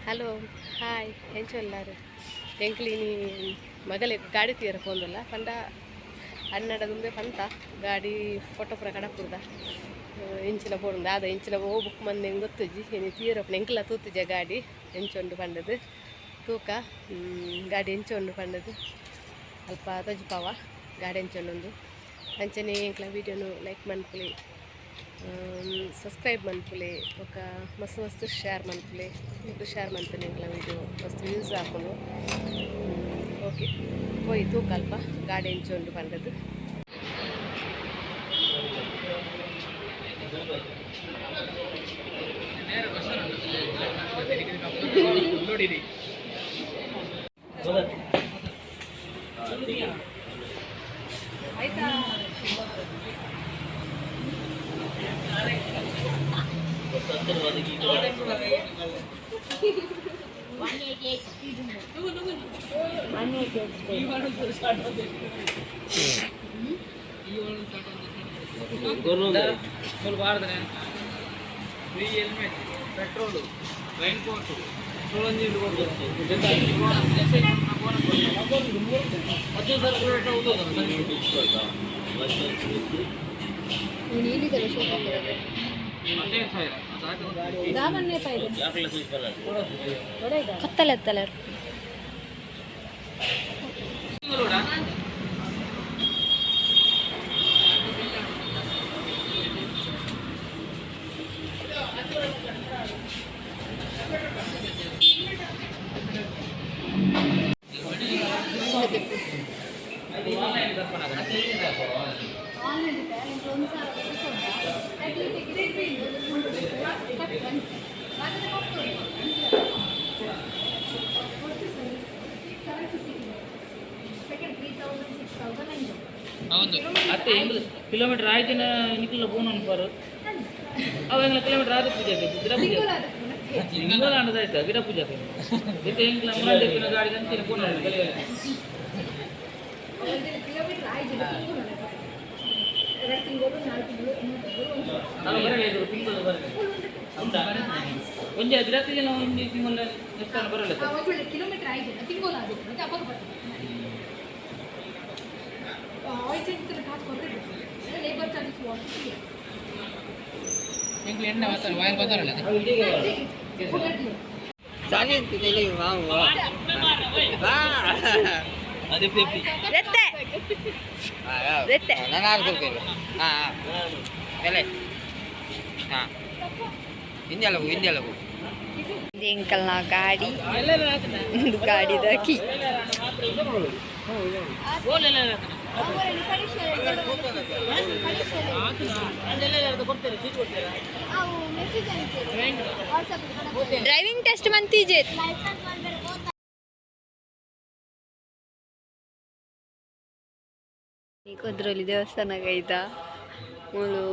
hello hi ಎಂಚೊಲ್ಲಾರು ಎಂಕ್ಲಿನಿ ಮಗಲೆ ಗಾಡಿ ತೀರ ಪೋಂದುಲ್ಲ ಪಂಡ ಅನ್ನಡ ದುಂಬೆ ಪಂತ ಗಾಡಿ ಫೋಟೋ ಪುರ ಕಡಪುರ್ದ ಇಂಚಿನ ಪೋಡುಂದು ಆದ ಇಂಚಿನ ಓ ಬುಕ್ ಮಂದಿ ಹೆಂಗೆ ಗೊತ್ತುಜಿ ಇನ್ನು ತೀರಪ್ಪನ ಎಂಕ್ಲ ತೂತಿಜ ಗಾಡಿ ಎಂಚೊಂಡು ಪಂಡದು ತೂಕ ಗಾಡಿ ಎಂಚೊಂಡು ಪಂಡದು ಅಲ್ಪ ತಜ್ಪಾವ ಗಾಡಿ ಎಂಚೊಂಡು ಅಂಚನೆ ಎಂಕ್ಲ ವೀಡಿಯೋನು ಲೈಕ್ ಮನ್ಪುಲಿ ಸಬ್ಸ್ಕ್ರೈಬ್ ಮನ್ಪುಲಿ ఒక ಮಸ್ತ್ ಶೇರ್ ಮನ್ಪುಲಿ ಇದು ಶೇರ್ ಮನ್ಪುಲಿ ಎಂಕ್ಲ ವೀಡಿಯೋ ಮಸ್ತ್ ಯೂಸ್ ಹಾಕೊಂಡು ಓಕೆ ಹೋಯ್ ತೂಕ ಅಲ್ಪ ಗಾಡಿ ಎಂಚೊಂಡು ಪಂಡದು ಆಯ್ತಾ ಪೆಟ್ರೋಲು ರೈನ್ ಕೋಟು ಕತ್ತಲೆತ್ತಲ್ಲ ಹೌದು ಅತ್ತೆ ಕಿಲೋಮೀಟರ್ ಆಯ್ತಿನ ನಿಖಿಲ ಫೋನ್ ಅನ್ಬಾರು ಅವಾಗ ಕಿಲೋಮೀಟರ್ ಆದ ಪೂಜೆಗೆ ಗಿಡ ಪೂಜೆ ಹಿಂಗೋಲ ಅನ್ನೋದಾಯ್ತು ಗಿಡ ಪೂಜೆಗೆ ಇದು ಹೆಂಗಿಲ್ಲ ಮುನ್ನ ಗಾಡಿ ಅಂತೀನಿ ಫೋನ್ ಒಂದೇ ಗಿಡಕ್ಕೆ ನಾವು ಹಿಂದೆ ತಿಂಗಳ ಎಷ್ಟು ಬರಲ್ಲ ಕಿಲೋಮೀಟರ್ ಆಯ್ತು ತಿಂಗೋಲ ಅದು ಮತ್ತೆ ಅವಾಗ ಬರ್ತದೆ ಲೇಬರ್ ಚಾರ್ಜಸ್ ಎಂಗ್ಲಿ ಎಣ್ಣೆ ಮಾತಾಡ ವಾಯಲ್ ಬದರಲ್ಲ ಸಾಲಿ ಅಂತಿದೆ ವಾವು ಅದೇ ಪೇಪಿ ರೆತ್ತೆ ರೆತ್ತೆ ನಾನು ಆಡ್ಕೊಳ್ತೇವೆ ಹಾಂ ಎಲೆ ಹಾಂ ಹಿಂದೆಲ್ಲವು ಅಂಕಲ್ನ ಗಾಡಿ ಗಾಡಿದ ಕೀ ಡ್ರೈವಿಂಗ್ ಟೆಸ್ಟ್ ಮಂತೀಜೆ ಕುದ್ರಲ್ಲಿ ದೇವಸ್ಥಾನಗ ಐತ ಮೂಲು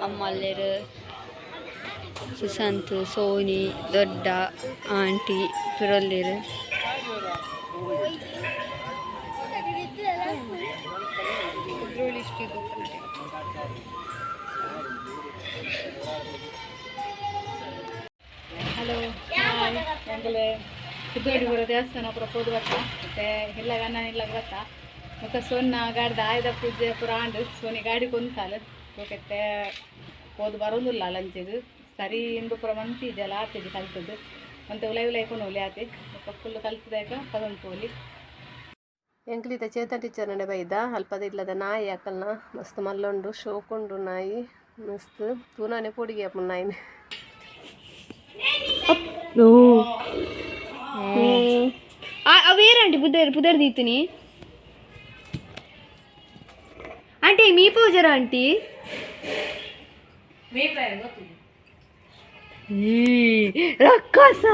ಅಮ್ಮಲ್ಲೇರು ಸುಶಾಂತ್ ಸೋನಿ ದೊಡ್ಡ ಆಂಟಿ ಪುರಲ್ಲೇರು ಹಲೋ ಎಂಗಲೆ ಸಿದ್ದೋಡಿ ಬರೋ ದೇವಸ್ಥಾನ ಪುರ ಪೋದು ಬರ್ತಾ ಮತ್ತೆ ಎಲ್ಲ ಅನ್ನ ಇಲ್ಲ ಬರ್ತಾ ಮತ್ತೆ ಸೋನ್ನ ಗಾಡಿದ ಆಯ್ದ ಪೂಜೆ ಪುರ ಆಂಡು ಸೋನಿ ಗಾಡಿ ಕೊಂತಾಲು ಹೋಗತ್ತೆ ಹೋದು ಬರೋದಿಲ್ಲ ಲಂಚಿದು ಸರಿ ಇಂದು ಪುರ ಮಂತಿದೆಯಲ್ಲ ಆತಿದ್ದು ಕಲ್ತದ್ದು ಮತ್ತೆ ಉಲೈಕೊಂಡು ಒಲೆ ಆತಿ ಫುಲ್ ಕಲ್ತಿದಾಗ ಪದಂತು ಒಲಿ ಎಂಕ್ಲಿತ ಚೇತನ್ ಟೀಚರ್ ನಡೆ ಬೈದ ಅಲ್ಪದ ಇಲ್ಲದ ನಾಯಿ ಅಕ್ಕಲ್ನ ಮಸ್ತ್ ಮಲ್ಲೊಂಡು ಶೋಕೊಂಡು ನಾಯಿ ಮಸ್ತ್ ತೂನಾನೆ ಪೊಡಿಗೆ ಅಪ್ಪ ನಾಯಿನ ಅವೇರಂಟಿ ಪುದರ್ ದೀತಿನಿ ಆಂಟಿ ಮೀ ಪೂಜರ ಆಂಟಿ ರಕ್ಕಸ